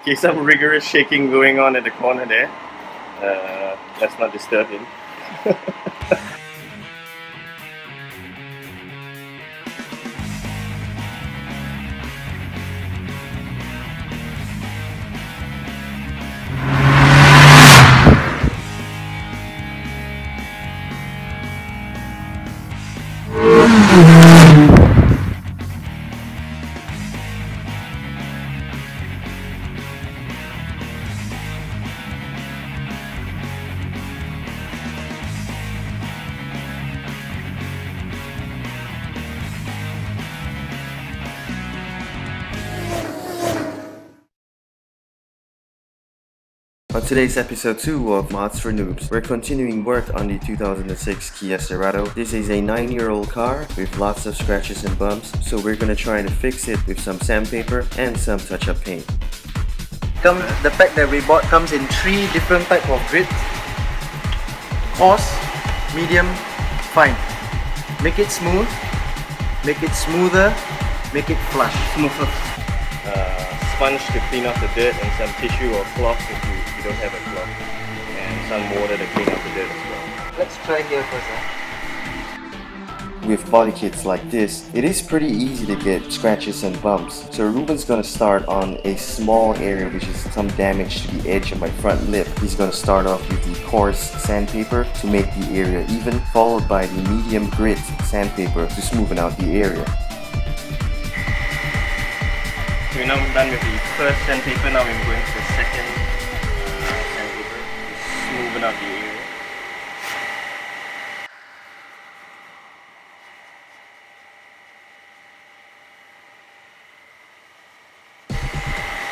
Okay, some rigorous shaking going on at the corner there. Let's not disturb him. On today's episode 2 of Mods4Noobs, we're continuing work on the 2006 Kia Cerato. This is a 9-year-old car with lots of scratches and bumps, so we're gonna try to fix it with some sandpaper and some touch-up paint. The pack that we bought comes in 3 different types of grids: coarse, medium, fine. Make it smooth, make it smoother, make it flush. Smoother. Sponge to clean off the dirt, and some tissue or cloth if you don't have a cloth, and some water to clean off the dirt as well. Let's try here first. With body kits like this, it is pretty easy to get scratches and bumps. So Ruben's gonna start on a small area, which is some damage to the edge of my front lip. He's gonna start off with the coarse sandpaper to make the area even, followed by the medium grit sandpaper to smoothen out the area. So we're now done with the first sandpaper. Now we're going to the second sandpaper to smoothen out the area.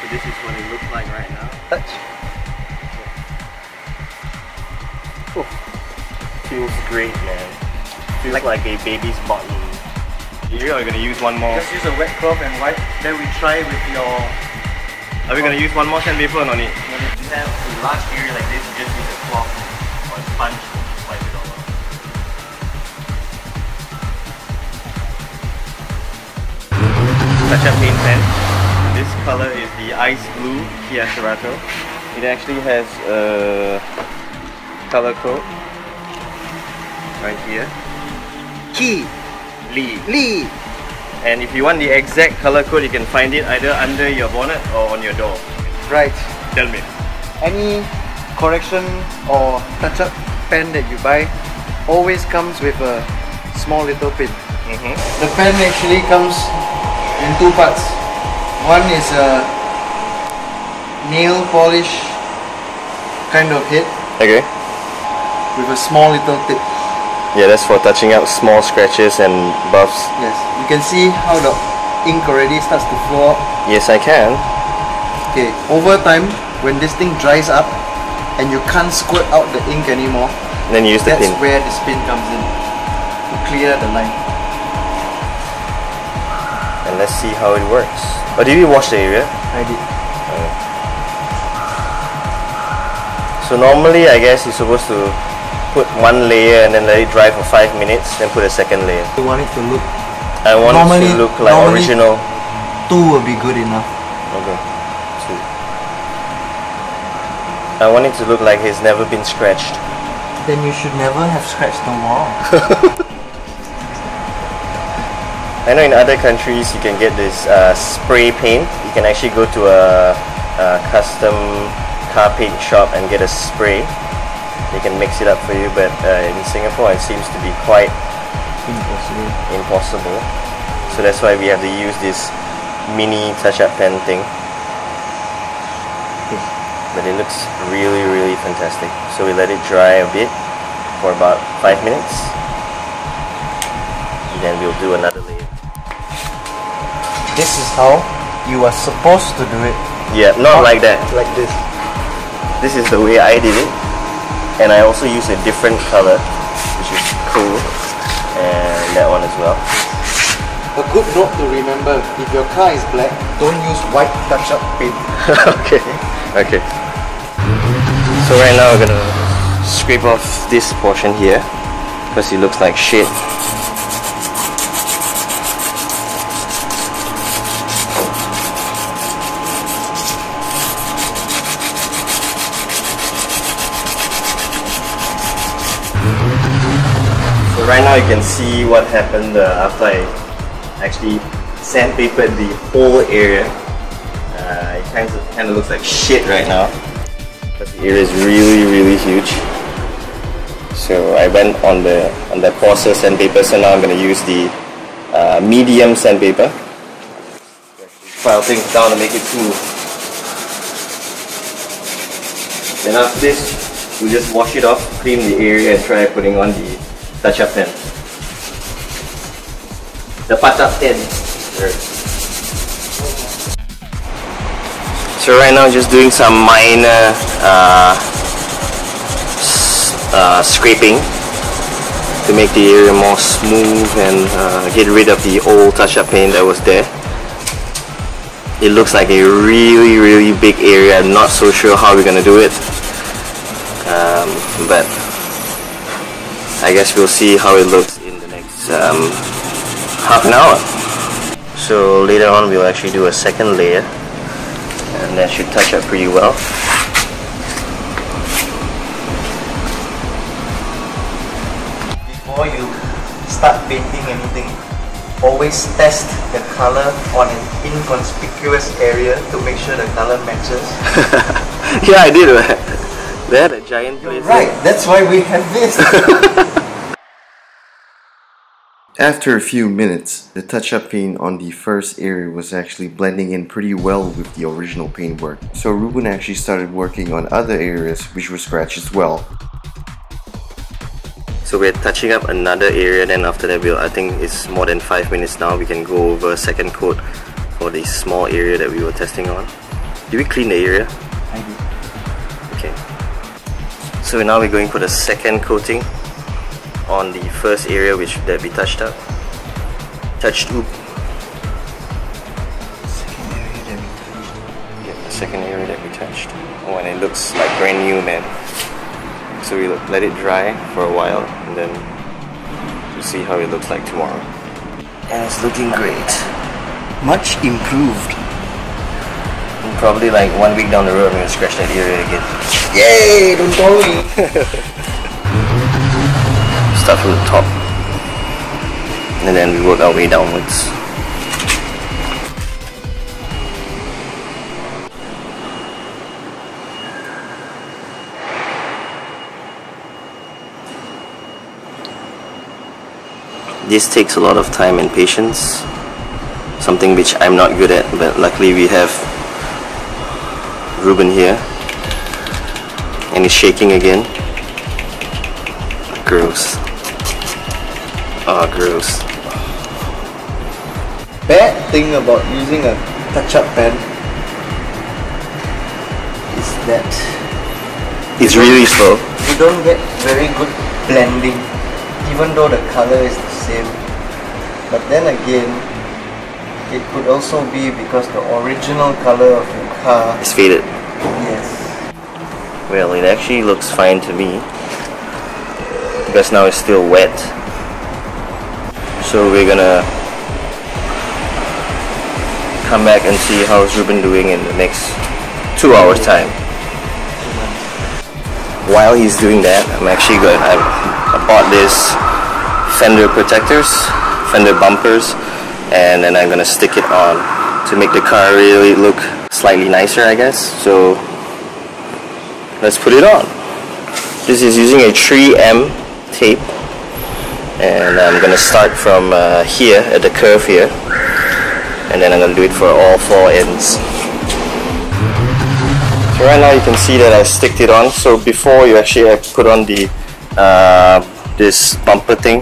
So this is what it looks like right now. Touch. Oh, feels great, man. Feels like a baby's bottom. Here, are we gonna use one more? Just use a wet cloth and wipe. Then we try with your... Are we gonna use one more sandpaper or no need? When you have a large area like this, you just use a cloth or a sponge to wipe it all off. Touch-up paint pen. This color is the ice blue Kia Cerato. It actually has a color code right here. Lee. And if you want the exact color code, you can find it either under your bonnet or on your door. Right. Tell me. Any correction or touch-up pen that you buy always comes with a small little pin. The pen actually comes in 2 parts. One is a nail polish kind of head. Okay. With a small little tip. Yeah, that's for touching up small scratches and buffs. Yes, you can see how the ink already starts to flow out. Yes, I can. Okay, over time, when this thing dries up and you can't squirt out the ink anymore, then you use the pin. That's where this pin comes in to clear the line. And let's see how it works. Oh, did you wash the area? I did. So normally, I guess you're supposed to put one layer and then let it dry for 5 minutes, then put a second layer. You want it to look... I want it to look like original. 2 will be good enough. Okay, 2. I want it to look like it's never been scratched. Then you should never have scratched no more. I know in other countries you can get this spray paint. You can actually go to a custom car paint shop and get a spray. They can mix it up for you, but in Singapore it seems to be quite impossible. So that's why we have to use this mini touch-up pen thing. But it looks really, really fantastic. So we let it dry a bit for about 5 minutes. And then we'll do another layer. This is how you are supposed to do it. Yeah, not like that. Like this. This is the way I did it. And I also use a different color, which is cool. And that one as well. A good note to remember, if your car is black, don't use white touch-up paint. Okay. So right now we're gonna scrape off this portion here because it looks like shit. right now you can see what happened after I actually sandpapered the whole area. It kind of looks like shit right now, but the area is really huge. So I went on the coarser sandpaper, so now I'm going to use the medium sandpaper. File things down to make it cool. Then after this, we just wash it off, clean the area, and try putting on the touch-up pen. The touch-up pen. So right now, just doing some minor scraping to make the area more smooth and get rid of the old touch-up paint that was there. It looks like a really big area. I'm not so sure how we're gonna do it, but I guess we'll see how it looks in the next half an hour. So later on we'll actually do a second layer, and that should touch up pretty well. Before you start painting anything, always test the color on an inconspicuous area to make sure the color matches. Yeah, I did. They had a giant place. Right, that's why we have this. After a few minutes, the touch-up paint on the first area was actually blending in pretty well with the original paintwork. So Ruben actually started working on other areas which were scratched as well. So we're touching up another area, then after that I think it's more than 5 minutes now, we can go over a second coat for the small area that we were testing on. Did we clean the area? I did. Okay. So now we're going for the second coating on the first area that we touched up. Touched up. The second area that we touched. Oh, and it looks like brand new, man. So we let it dry for a while, and then we'll see how it looks like tomorrow. And it's looking great. Much improved. And probably like 1 week down the road, I'm gonna scratch that area again. Yay! Don't tell me. Start from the top, and then we work our way downwards. This takes a lot of time and patience, something which I'm not good at, but luckily we have Ruben here, and he's shaking again. Gross. Oh, gross. Bad thing about using a touch-up pen is that It's really slow. you don't get very good blending, even though the color is the same. But then again, it could also be because the original color of your car. It's faded. Yes. Well, it actually looks fine to me, because now it's still wet. So we're gonna come back and see how's Ruben doing in the next 2 hours time. While he's doing that, I bought this fender protectors, fender bumpers, and then I'm gonna stick it on to make the car really look slightly nicer, I guess. So let's put it on. This is using a 3M tape, and I'm gonna start from here at the curve here, and then I'm gonna do it for all 4 ends. So right now you can see that I sticked it on. So before I put on the this bumper thing,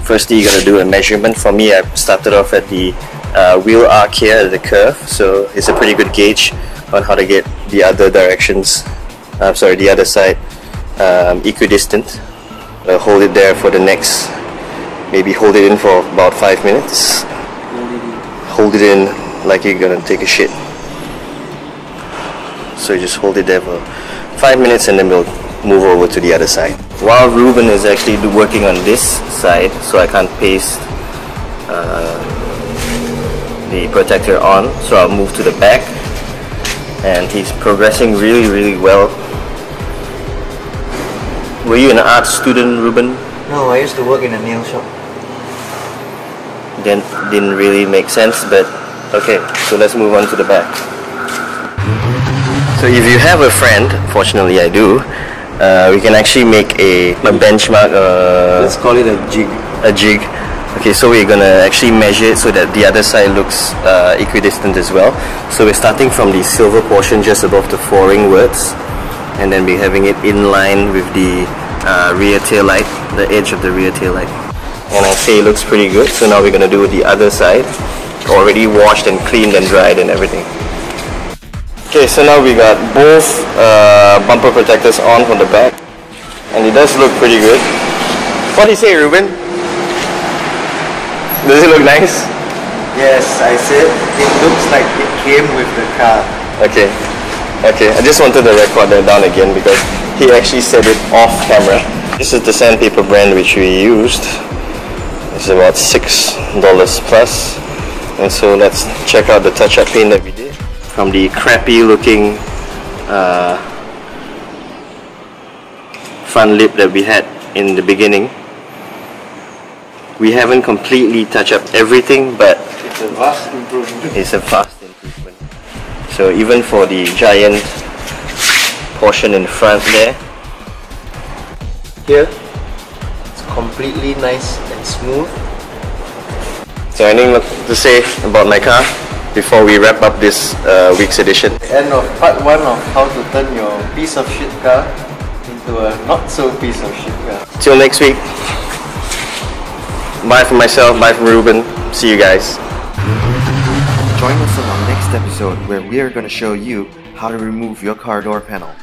firstly you gotta do a measurement. For me, I started off at the wheel arc here at the curve, so it's a pretty good gauge on how to get the other directions, the other side equidistant. Hold it there for the next, maybe hold it in for about 5 minutes. Hold it in like you're gonna take a shit. So you just hold it there for 5 minutes, and then we'll move over to the other side. While Ruben is actually working on this side, so I can't paste the protector on, so I'll move to the back, and he's progressing really well. Were you an art student, Ruben? No, I used to work in a nail shop. Didn't really make sense, but okay, so let's move on to the back. So if you have a friend, fortunately I do, we can actually make a benchmark. Let's call it a jig. A jig. Okay, so we're gonna actually measure it so that the other side looks equidistant as well. So we're starting from the silver portion just above the four-ring words, and then we're having it in line with the rear tail light, the edge of the rear tail light. And I say it looks pretty good, so now we're gonna do the other side. Already washed and cleaned and dried and everything. Okay, so now we got both bumper protectors on from the back, and it does look pretty good. What do you say, Ruben? Does it look nice? Yes, I said it looks like it came with the car. Okay, I just wanted to record that down again because he actually said it off camera. This is the sandpaper brand which we used. It's about $6 plus. And so let's check out the touch-up paint that we did. From the crappy looking front lip that we had in the beginning, we haven't completely touched up everything, but it's a vast improvement. It's a vast improvement. So even for the giant portion in front there, here, it's completely nice and smooth. So anything to say about my car before we wrap up this week's edition? End of part 1 of how to turn your piece of shit car into a not so piece of shit car. Till next week. Bye from myself, bye from Ruben. See you guys. Join us on our next episode where we are going to show you how to remove your car door panel.